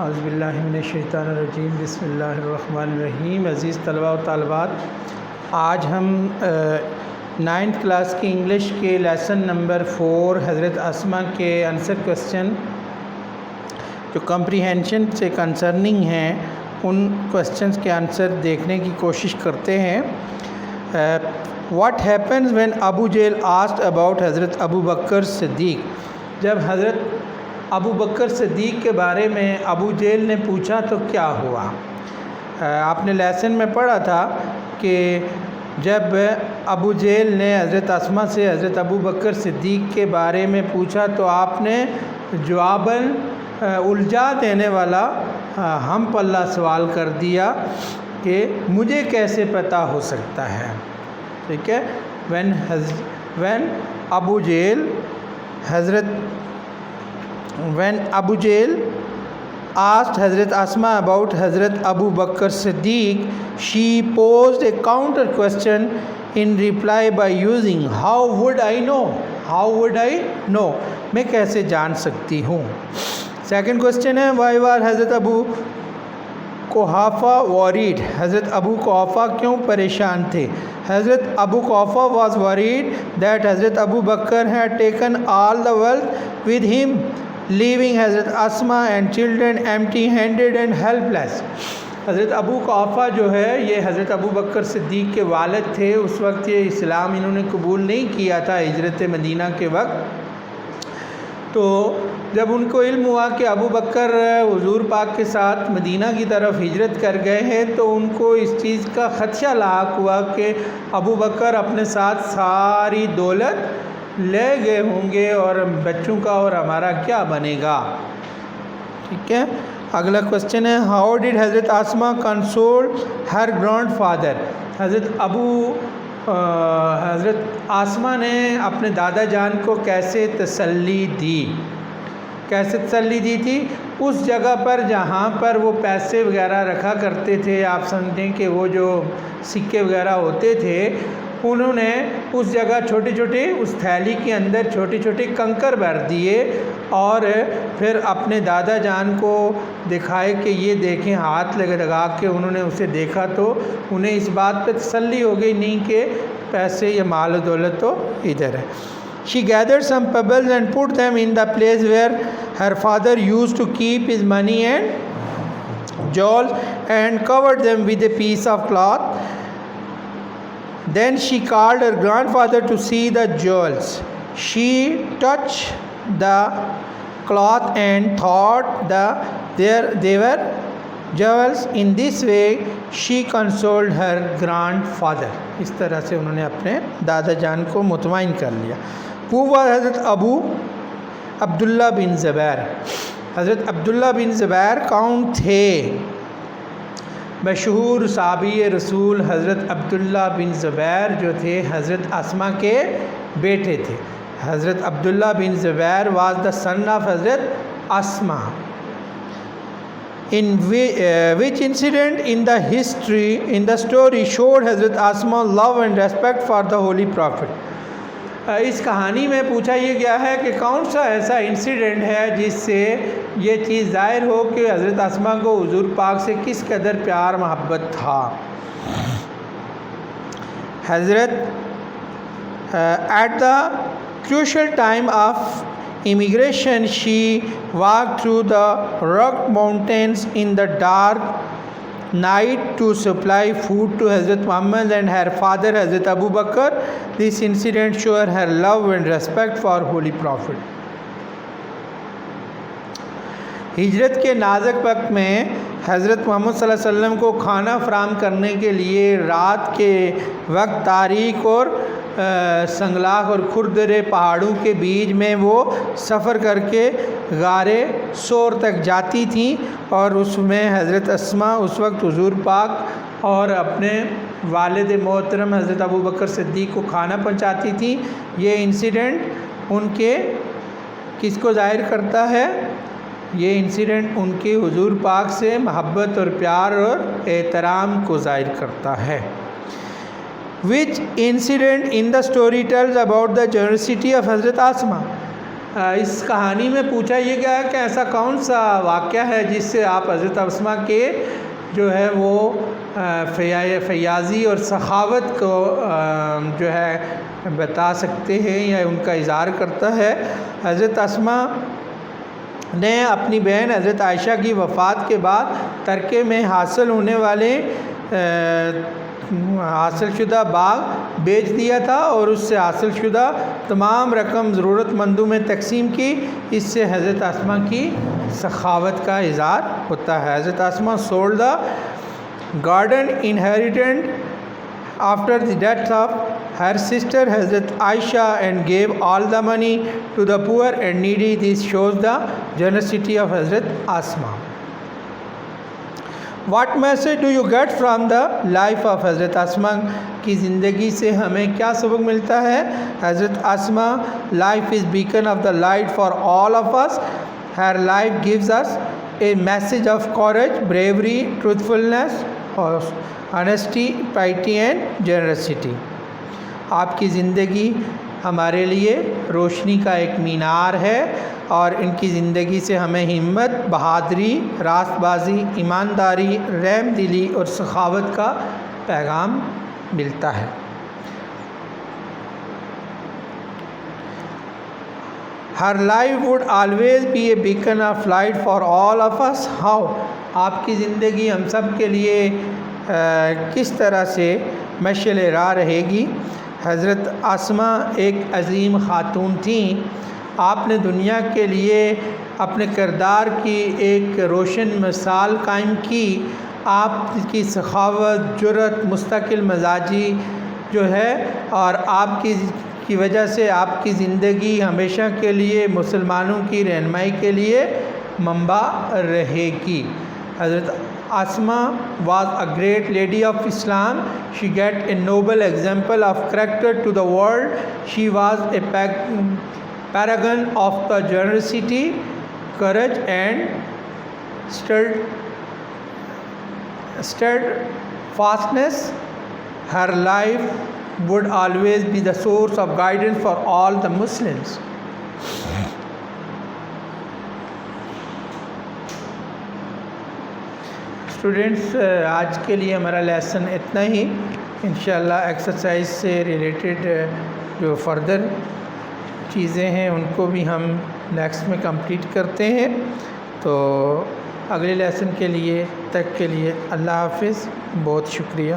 اعوذ باللہ من الشیطان الرجیم، بسم اللہ الرحمن الرحیم۔ عزیز طلباء و طالبات، آج ہم 9th کلاس کی انگلش کے لیسن نمبر 4 حضرت اسما کے آنسر کوسچن جو کمپریہنشن سے کنسرننگ ہیں ان کوسچنز کے آنسر دیکھنے کی کوشش کرتے ہیں۔ What happens when Abu Jahl asked about حضرت ابو بکر صدیق؟ جب حضرت ابو بکر صدیق کے بارے میں ابو جہل نے پوچھا تو کیا ہوا؟ آپ نے لیسن میں پڑھا تھا کہ جب ابو جہل نے حضرت اسما سے حضرت ابو بکر صدیق کے بارے میں پوچھا تو آپ نے جواباً الجھا دینے والا ہم پلہ سوال کر دیا کہ مجھے کیسے پتہ ہو سکتا ہے، ٹھیک ہے۔ when Abu Jahl asked Hazrat Asma about Hazrat Abu Bakr Siddiq, she posed a counter question in reply by using how would I know میں کیسے جان سکتی ہوں۔ سیکنڈ کوسچن ہے why was Hazrat Abu Quhafa worried؟ حضرت ابو قحافہ کیوں پریشان تھے؟ حضرت ابو قحافہ was worried that Hazrat Abu Bakr had taken all the wealth with him, leaving Hazrat Asma and children empty-handed and helpless۔ حضرت ابو قحافہ جو ہے یہ حضرت ابو بکر صدیق کے والد تھے۔ اس وقت یہ اسلام انہوں نے قبول نہیں کیا تھا ہجرت مدینہ کے وقت۔ تو جب ان کو علم ہوا کہ ابو بکر حضور پاک کے ساتھ مدینہ کی طرف ہجرت کر گئے ہیں تو ان کو اس چیز کا خدشہ لاحق ہوا کہ ابو بکر اپنے ساتھ ساری دولت لے گئے ہوں گے اور بچوں کا اور ہمارا کیا بنے گا، ٹھیک ہے۔ اگلا کوسچن ہے ہاؤ ڈیڈ حضرت اسما کنسول ہر گرانڈ فادر؟ حضرت اسما نے اپنے دادا جان کو کیسے تسلی دی تھی؟ اس جگہ پر جہاں پر وہ پیسے وغیرہ رکھا کرتے تھے، آپ سمجھیں کہ وہ جو سکے وغیرہ ہوتے تھے، انہوں نے اس جگہ اس تھیلی کے اندر چھوٹے چھوٹے کنکر بھر دیے اور پھر اپنے دادا جان کو دکھائے کہ یہ دیکھیں، ہاتھ لگا کے انہوں نے اسے دیکھا تو انہیں اس بات پہ تسلی ہو گئی نہیں کہ پیسے یا مال و دولت تو ادھر ہے۔ She gathered some pebbles and put them in the place where her father used to keep his money and jewels and covered them with a piece of cloth. Then she called her grandfather to see the jewels. She touched the cloth and thought they were jewels. In this way she consoled her grandfather. اس طرح سے انہوں نے اپنے دادا جان کو مطمئن کر لیا۔ وہ حضرت ابو عبداللہ بن زبیر۔ حضرت عبداللہ بن زبیر کون تھے؟ مشہور صحابی رسول حضرت عبداللہ بن زبیر جو تھے حضرت اسما کے بیٹے تھے۔ حضرت عبداللہ بن زبیر was the son of حضرت اسما۔ In which incident in the story showed Hazrat Asma love and respect for the Holy Prophet؟ اس کہانی میں پوچھا یہ گیا ہے کہ کون سا ایسا انسیڈنٹ ہے جس سے یہ چیز ظاہر ہو کہ حضرت اسما کو حضور پاک سے کس قدر پیار محبت تھا۔ حضرت at the crucial time of immigration she walked through the rugged mountains in the dark night to supply food to Hazrat Muhammad and her father Hazrat Abu Bakr. This incident showed her love and respect for Holy Prophet. ہجرت کے نازک وقت میں حضرت محمد صلی اللہ علیہ وسلم کو کھانا فراہم کرنے کے لیے رات کے وقت تاریک اور سنگلاخ اور کھردرے پہاڑوں کے بیچ میں وہ سفر کر کے غار سور تک جاتی تھیں اور اس میں حضرت اسما اس وقت حضور پاک اور اپنے والد محترم حضرت ابو بکر صدیق کو کھانا پہنچاتی تھیں۔ یہ انسیڈنٹ ان کے کس کو ظاہر کرتا ہے؟ یہ انسیڈنٹ ان کے حضور پاک سے محبت اور پیار اور احترام کو ظاہر کرتا ہے۔ Which incident in the story tells about the generosity of حضرت اسما؟ اس کہانی میں پوچھا یہ گیا ہے کہ ایسا کون سا واقعہ ہے جس سے آپ حضرت اسما کے جو ہے وہ فیاضی اور سخاوت کو جو ہے بتا سکتے ہیں یا ان کا اظہار کرتا ہے۔ حضرت اسما نے اپنی بہن حضرت عائشہ کی وفات کے بعد ترکے میں حاصل ہونے والے حاصل شدہ باغ بیچ دیا تھا اور اس سے حاصل شدہ تمام رقم ضرورت مندوں میں تقسیم کی۔ اس سے حضرت اسما کی سخاوت کا اظہار ہوتا ہے۔ حضرت اسما sold the garden inheritance after the death of her sister Hazrat Aisha and gave all the money to the poor and needy. This shows the generosity of Hazrat Asma. What message do you get from the life of Hazrat Asma کی زندگی سے ہمیں کیا سبق ملتا ہے؟ حضرت اسما life is beacon of the light for all of us. Her life gives us a message of courage, bravery, truthfulness, honesty, piety and generosity. آپ کی زندگی ہمارے لیے روشنی کا ایک مینار ہے اور ان کی زندگی سے ہمیں ہمت، بہادری، راست بازی، ایمانداری، رحم دلی اور سخاوت کا پیغام ملتا ہے۔ Her life would always be a beacon of light for all of us. How? آپ کی زندگی ہم سب کے لیے کس طرح سے مشعل راہ رہے گی؟ حضرت اسما ایک عظیم خاتون تھیں۔ آپ نے دنیا کے لیے اپنے کردار کی ایک روشن مثال قائم کی۔ آپ کی سخاوت، جرأت، مستقل مزاجی جو ہے اور آپ کی وجہ سے آپ کی زندگی ہمیشہ کے لیے مسلمانوں کی رہنمائی کے لیے منبع رہے گی۔ حضرت اسما was a great lady of Islam. She gave a noble example of character to the world. She was a paragon of the generosity, courage and steadfastness. Her life would always be the source of guidance for all the Muslims. Students, آج کے لیے ہمارا lesson اتنا ہی۔ انشاءاللہ exercise سے related جو further چیزیں ہیں ان کو بھی ہم نیکسٹ میں کمپلیٹ کرتے ہیں۔ تو اگلے لیسن کے لیے تک کے لیے اللہ حافظ، بہت شکریہ۔